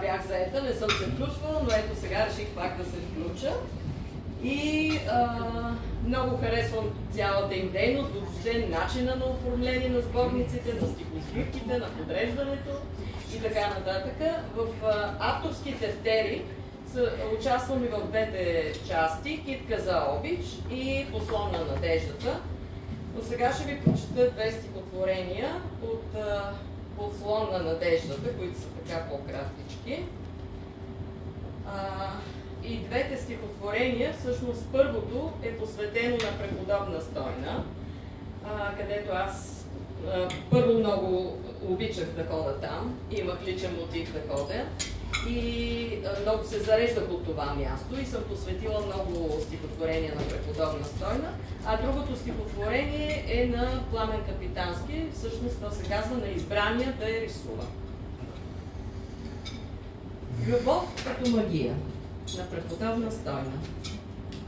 Бях заета, не съм се включвала, но ето сега реших пак да се включа. И много харесвам цялата им дейност, въобще начина на оформление на сборниците, на стихосбивките, на подреждането и така нататък. В авторски тефтери участвам и в двете части, Китка за обич и Послон на надеждата. Но сега ще ви прочета две стихотворения от Послон на надеждата, които са така по-кратички. И двете стихотворения, всъщност първото е посветено на преподобна Стойна, където аз първо много обичах да ходя там, имах личен мотив да ходя и много се зареждах от това място и съм посветила много стихотворения на преподобна Стойна, а другото стихотворение е на Пламен Капитански, всъщност то се казва "На избрания да я рисува". Любов като магия на преподобна Стойна.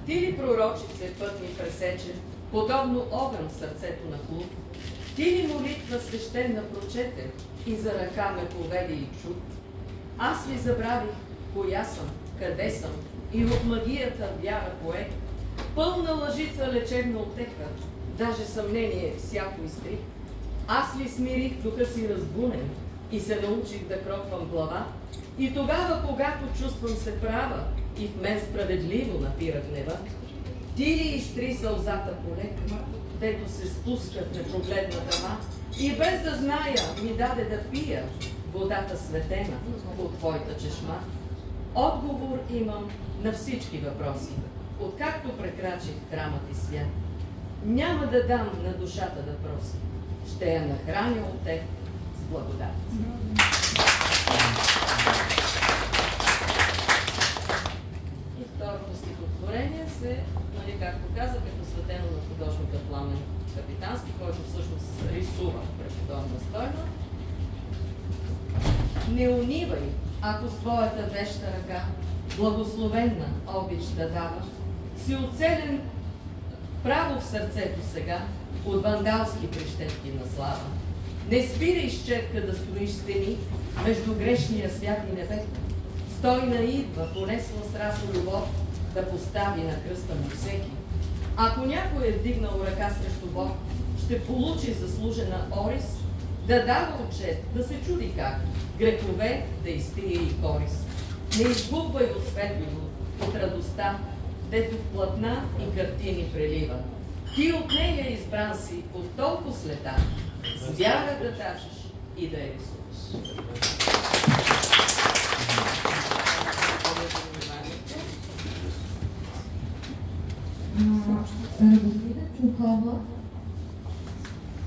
Ти ли, пророчице, път ми пресече, подобно огън в сърцето на клуб? Ти ли молитва свещена прочете и за ръка ме поведе и чуд? Аз ли забравих коя съм, къде съм и от магията вяра пое? Пълна лъжица лечебна отека, даже съмнение всяко изтрих. Аз ли смирих духа си разбунен и се научих да кропвам глава? И тогава, когато чувствам се права и в мен справедливо напира гнева, ти ли изтри сълзата полека, дето се спуска в непрогледна тъма, и без да зная ми даде да пия водата светена от твоята чешма? Отговор имам на всички въпроси, откакто прекрачих храмът и свят. Няма да дам на душата да проси, ще я нахраня от теб с благодат. И второто стихотворение се, както казах, е посветено на художника Пламен Капитански, който всъщност рисува преподобна Стойна. Не унивай, ако с твоята веща ръка благословенна обич да даваш, си оцелен право в сърцето сега от вандалски прищевки на слава. Не спирай с четка да строиш стени между грешния свят и небето. Стойна идва, понесла с раса любов, да постави на кръста му всеки. Ако някой е вдигнал ръка срещу Бог, ще получи заслужена орис, да дава отчет, да се чуди как, грехове да изтрие и корис. Не изгубвай от светливо, от радостта, дето в платна и картини прелива. Ти от нея избран си от толкова слета, с вяра да тачеш и да я рисуваш. Радомира Чухова